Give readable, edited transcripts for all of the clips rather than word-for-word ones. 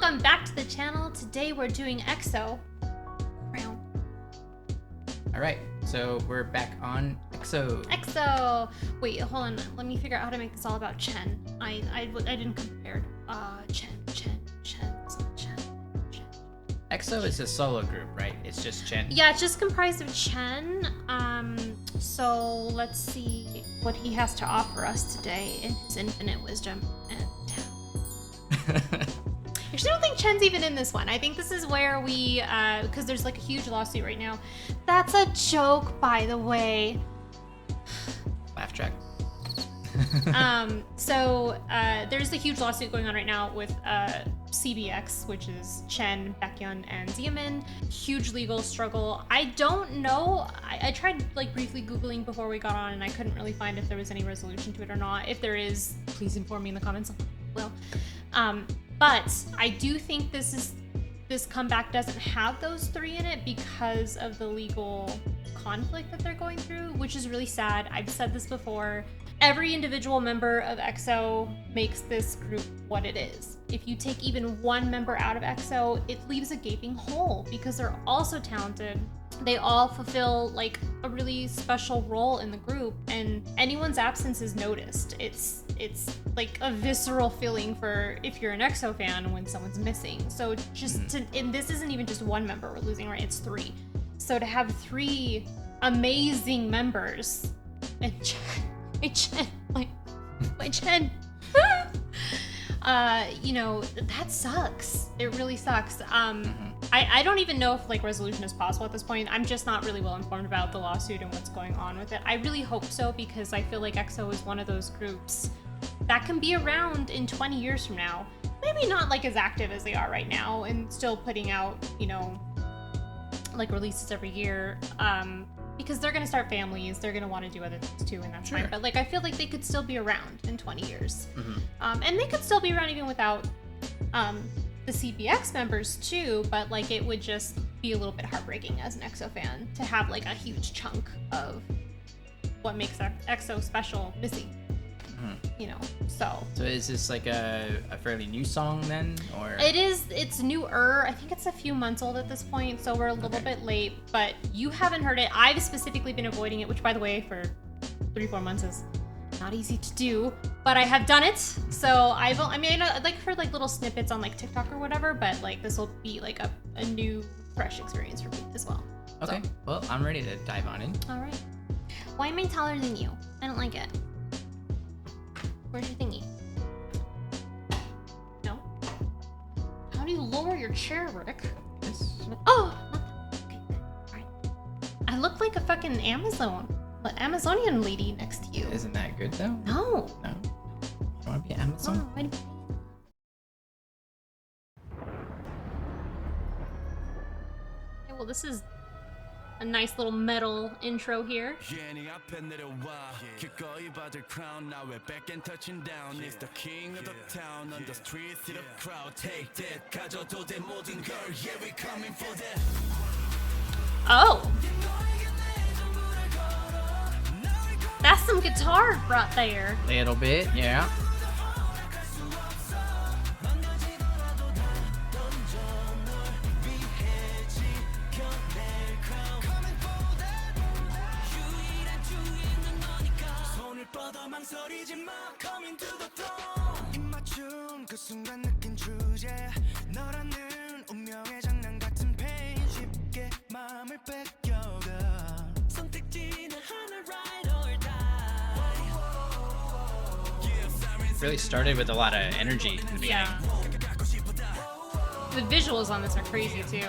welcome back to the channel. Today we're doing EXO. Alright, so we're back on EXO. EXO! Wait, hold on. Let me figure out how to make this all about Chen. I didn't compare. Chen. EXO is a solo group, right? It's just Chen? Yeah, it's just comprised of Chen. So let's see what he has to offer us today in his infinite wisdom and talent. Actually, I don't think Chen's even in this one. I think this is where we, because there's like a huge lawsuit right now. That's a joke, by the way. Laugh track. So there's a huge lawsuit going on right now with CBX, which is Chen, Baekhyun, and Xiaomin. Huge legal struggle. I don't know. I tried like briefly Googling before we got on, and I couldn't really find if there was any resolution to it or not. If there is, please inform me in the comments. Well, but I do think this comeback doesn't have those three in it because of the legal conflict that they're going through, which is really sad. I've said this before. Every individual member of EXO makes this group what it is. If you take even one member out of EXO, it leaves a gaping hole because they're all so talented. They all fulfill like a really special role in the group, and anyone's absence is noticed. It's like a visceral feeling for if you're an EXO fan when someone's missing. So and this isn't even just one member we're losing, right? It's three. So to have three amazing members and Chen, you know, that sucks. It really sucks. I don't even know if like resolution is possible at this point. I'm just not really well informed about the lawsuit and what's going on with it. I really hope so, because I feel like EXO is one of those groups that can be around in 20 years from now. Maybe not like as active as they are right now and still putting out, you know, like releases every year. Because they're gonna start families, they're gonna want to do other things too, and that's fine. But like, I feel like they could still be around in 20 years, and they could still be around even without the CBX members too. But like, it would just be a little bit heartbreaking as an EXO fan to have like a huge chunk of what makes EXO special missing. You know, so is this like a fairly new song then, or? It's newer. I think it's a few months old at this point, so we're a little bit late, but you haven't heard it. I've specifically been avoiding it, which by the way, for 3-4 months is not easy to do, but I have done it. So I know, like, heard like little snippets on like TikTok or whatever, but like this will be like a new, fresh experience for me as well. Okay, so. Well, I'm ready to dive on in. All right. Why am I taller than you? I don't like it. Where's your thingy? No? How do you lower your chair, Rick? This? Oh! Not that. Okay, alright. I look like a fucking Amazonian lady next to you. Isn't that good though? No. No? You wanna be Amazon? Oh, okay, well, this is a nice little metal intro here. Oh! That's some guitar right there. Little bit, yeah. Really started with a lot of energy in the beginning. Yeah. The visuals on this are crazy too.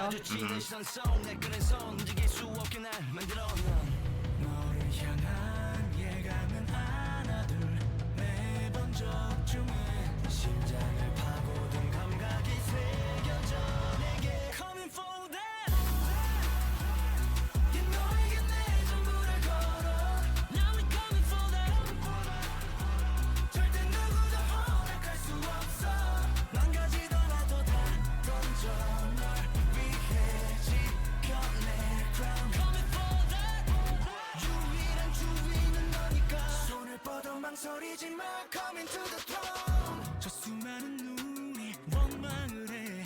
망설이지 마, coming to the throne. 저 수많은 눈이 원망을 해.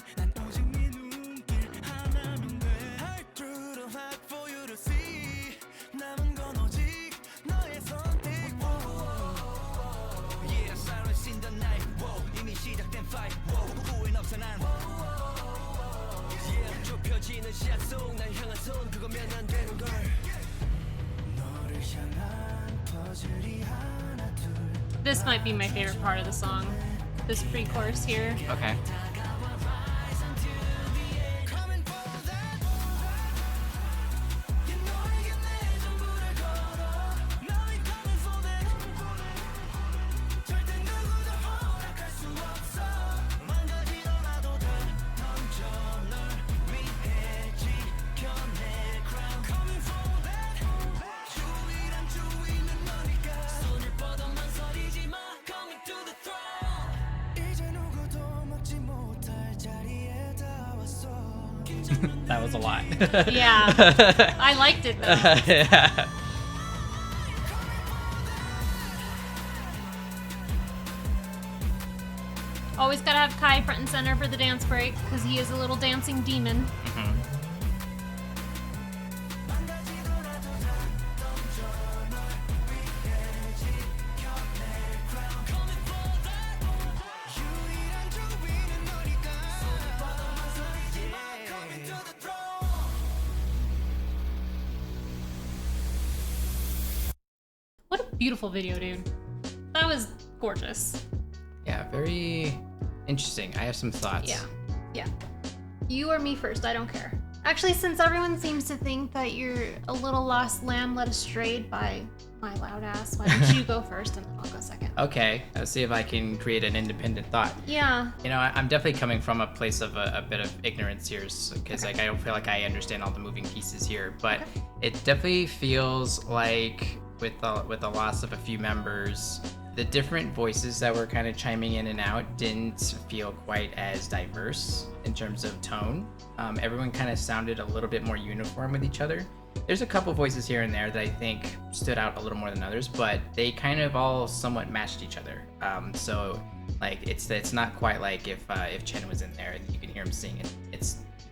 This might be my favorite part of the song. This pre-chorus here. Okay. That was a lot. Yeah. I liked it though. Yeah. Always gotta have Kai front and center for the dance break, because he is a little dancing demon. Mhm. What a beautiful video, dude. That was gorgeous. Yeah, very interesting. I have some thoughts. Yeah. Yeah. You or me first, I don't care. Actually, since everyone seems to think that you're a little lost lamb led astray by my loud ass, why don't you go first and then I'll go second? Okay, let's see if I can create an independent thought. Yeah. You know, I'm definitely coming from a place of a bit of ignorance here, because like I don't feel like I understand all the moving pieces here. But it definitely feels like with the loss of a few members, the different voices that were kind of chiming in and out didn't feel quite as diverse in terms of tone. Everyone kind of sounded a little bit more uniform with each other. There's a couple voices here and there that I think stood out a little more than others, but they kind of all somewhat matched each other. So like it's not quite like if Chen was in there and you can hear him sing it.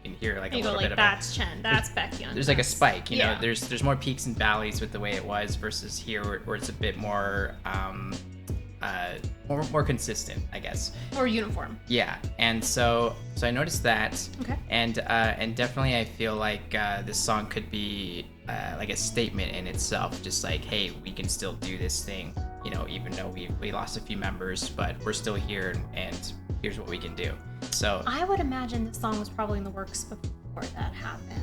You can hear like You a go little like, bit of that's Chen, that's Baekhyun. there's like a spike, you know. Yeah. There's more peaks and valleys with the way it was versus here where it's a bit more more consistent, I guess. Or uniform. Yeah, and so I noticed that. Okay. And definitely I feel like this song could be like a statement in itself, just like, hey, we can still do this thing, you know, even though we lost a few members, but we're still here, and here's what we can do. So I would imagine this song was probably in the works before that happened.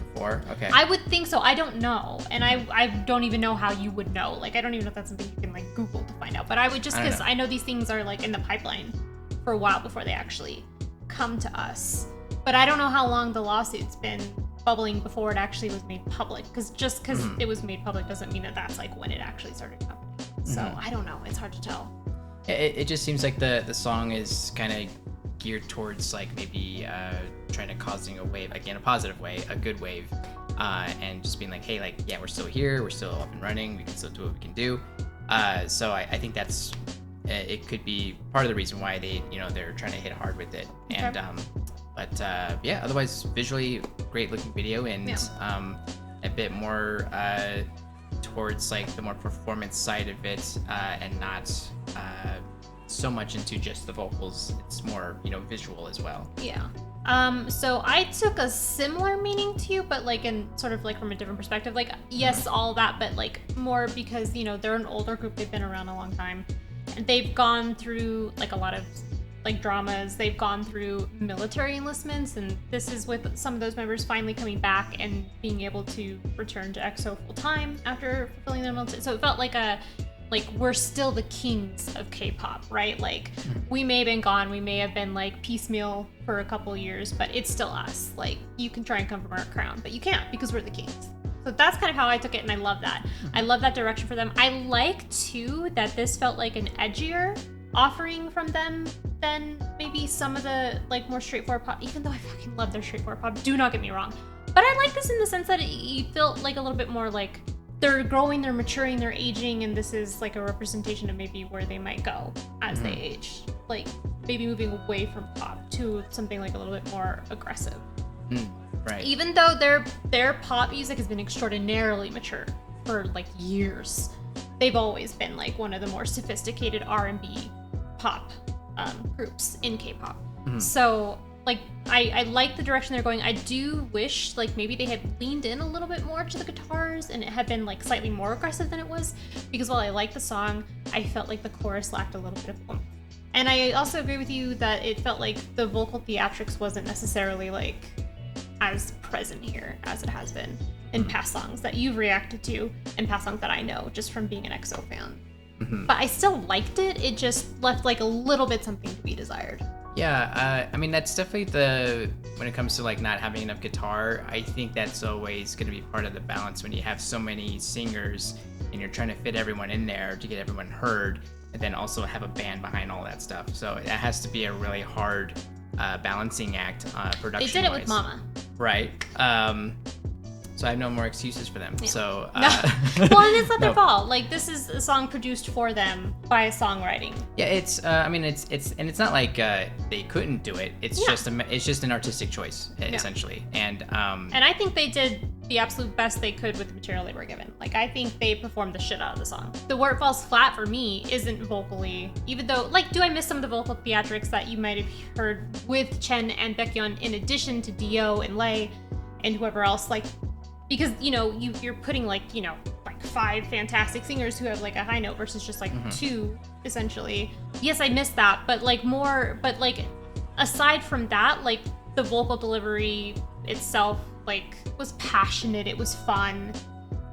okay. I would think so. I don't know. And I don't even know how you would know. Like, I don't even know if that's something you can, like, Google to find out. But I would just, because I know these things are, like, in the pipeline for a while before they actually come to us. But I don't know how long the lawsuit's been bubbling before it actually was made public. Because just because it was made public doesn't mean that that's, like, when it actually started happening. So, I don't know. It's hard to tell. It just seems like the song is kind of geared towards like maybe trying to causing a wave, again, a positive way, a good wave, and just being like, hey, like, yeah, we're still here, we're still up and running, we can still do what we can do. So I think that's it could be part of the reason why they're trying to hit hard with it. Okay. And but yeah, otherwise visually great looking video, and a bit more towards like the more performance side of it, and not so much into just the vocals. It's more, visual as well. Yeah. So I took a similar meaning to you, but like in sort of like from a different perspective. Like, yes, all that, but like more because, they're an older group. They've been around a long time. And they've gone through like a lot of like dramas. They've gone through military enlistments, and this is with some of those members finally coming back and being able to return to EXO full time after fulfilling their military. So it felt like we're still the kings of K-pop, right? Like, we may have been gone, we may have been like piecemeal for a couple years, but it's still us. Like, you can try and come from our crown, but you can't, because we're the kings. So that's kind of how I took it, and I love that. I love that direction for them. I like too that this felt like an edgier offering from them than maybe some of the like more straightforward pop, even though I fucking love their straightforward pop, do not get me wrong. But I like this in the sense that it felt like a little bit more like they're growing, they're maturing, they're aging, and this is like a representation of maybe where they might go as they age. Like, maybe moving away from pop to something like a little bit more aggressive. Right. Even though their pop music has been extraordinarily mature for like years, they've always been like one of the more sophisticated R&B pop groups in K-pop. So like I like the direction they're going. I do wish like maybe they had leaned in a little bit more to the guitars and it had been like slightly more aggressive than it was, because while I like the song, I felt like the chorus lacked a little bit of oomph. And I also agree with you that it felt like the vocal theatrics wasn't necessarily like as present here as it has been in past songs that you've reacted to and past songs that I know just from being an EXO fan. But I still liked it. It just left like a little bit something to be desired. Yeah, I mean, that's definitely when it comes to like not having enough guitar, I think that's always going to be part of the balance when you have so many singers and you're trying to fit everyone in there to get everyone heard, and then also have a band behind all that stuff. So it has to be a really hard balancing act production-wise. They did it with Mama. Right. So I have no more excuses for them. Yeah. So well, and it's not their fault. Like, this is a song produced for them by songwriting. Yeah, it's. I mean, it's and it's not like they couldn't do it. It's just an artistic choice essentially. And I think they did the absolute best they could with the material they were given. Like, I think they performed the shit out of the song. The where it falls flat for me isn't vocally, even though, like, do I miss some of the vocal theatrics that you might have heard with Chen and Baekhyun in addition to Dio and Lay and whoever else, like. Because, you know, you're putting, like, you know, like 5 fantastic singers who have, like, a high note versus just, like, 2, essentially. Yes, I missed that, but, like, aside from that, like, the vocal delivery itself, like, was passionate, it was fun,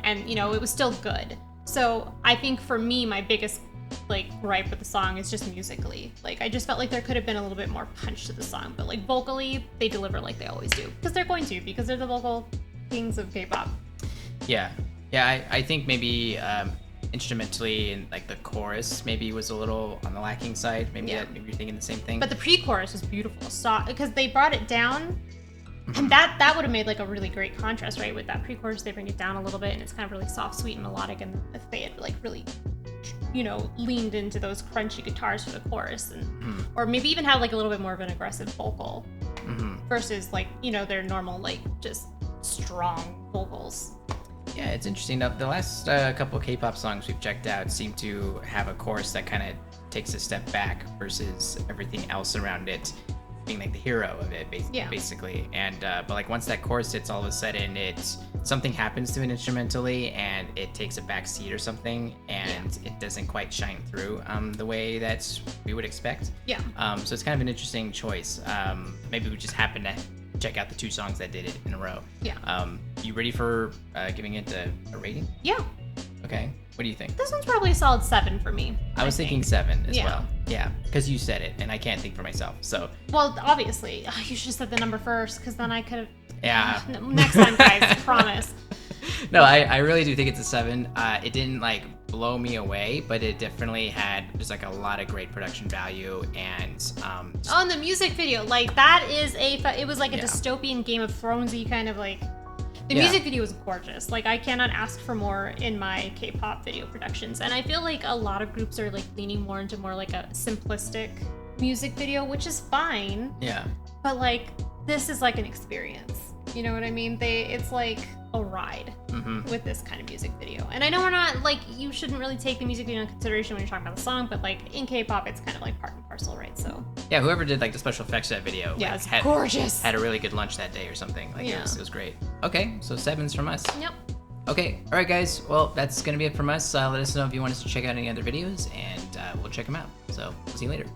and, you know, it was still good. So, I think for me, my biggest, like, gripe with the song is just musically. Like, I just felt like there could have been a little bit more punch to the song, but, like, vocally, they deliver like they always do. Because they're going to, because they're the vocal kings of K-pop. Yeah, I think maybe instrumentally and like the chorus maybe was a little on the lacking side. Maybe maybe you're thinking the same thing. But the pre-chorus was beautiful, because they brought it down, and that would have made like a really great contrast, right? With that pre-chorus, they bring it down a little bit, and it's kind of really soft, sweet, and melodic. And if they had like really, you know, leaned into those crunchy guitars for the chorus, and or maybe even had like a little bit more of an aggressive vocal versus like, you know, their normal like just strong vocals. Yeah, it's interesting. The last couple of K-pop songs we've checked out seem to have a chorus that kind of takes a step back versus everything else around it being like the hero of it, basically. And but like once that chorus hits, all of a sudden something happens to it instrumentally, and it takes a back seat or something, and it doesn't quite shine through the way that we would expect. Yeah. So it's kind of an interesting choice. Maybe we just happen to check out the 2 songs that did it in a row. Yeah. You ready for giving it a rating? Yeah. Okay. What do you think? This one's probably a solid 7 for me. I was thinking 7 as well. Yeah, because you said it, and I can't think for myself. So. Well, obviously, you should have said the number first, because then I could have. Yeah. Next time, guys, I promise. No, I really do think it's a 7. It didn't like blow me away, but it definitely had just like a lot of great production value, and and the music video, like that is it was like a dystopian Game of Thrones-y kind of like. The music video was gorgeous. Like, I cannot ask for more in my K-pop video productions, and I feel like a lot of groups are like leaning more into more like a simplistic music video, which is fine. Yeah. But like, this is like an experience. You know what I mean? It's like a ride with this kind of music video. And I know we're not, like, you shouldn't really take the music video into consideration when you're talking about the song, but like in K-pop, it's kind of like part and parcel, right? So. Yeah, whoever did like the special effects of that video, yeah, it's gorgeous. Had a really good lunch that day or something. Like it was great. Okay, so 7s from us. Yep. Okay, all right, guys. Well, that's gonna be it from us. Let us know if you want us to check out any other videos, and we'll check them out. So, see you later.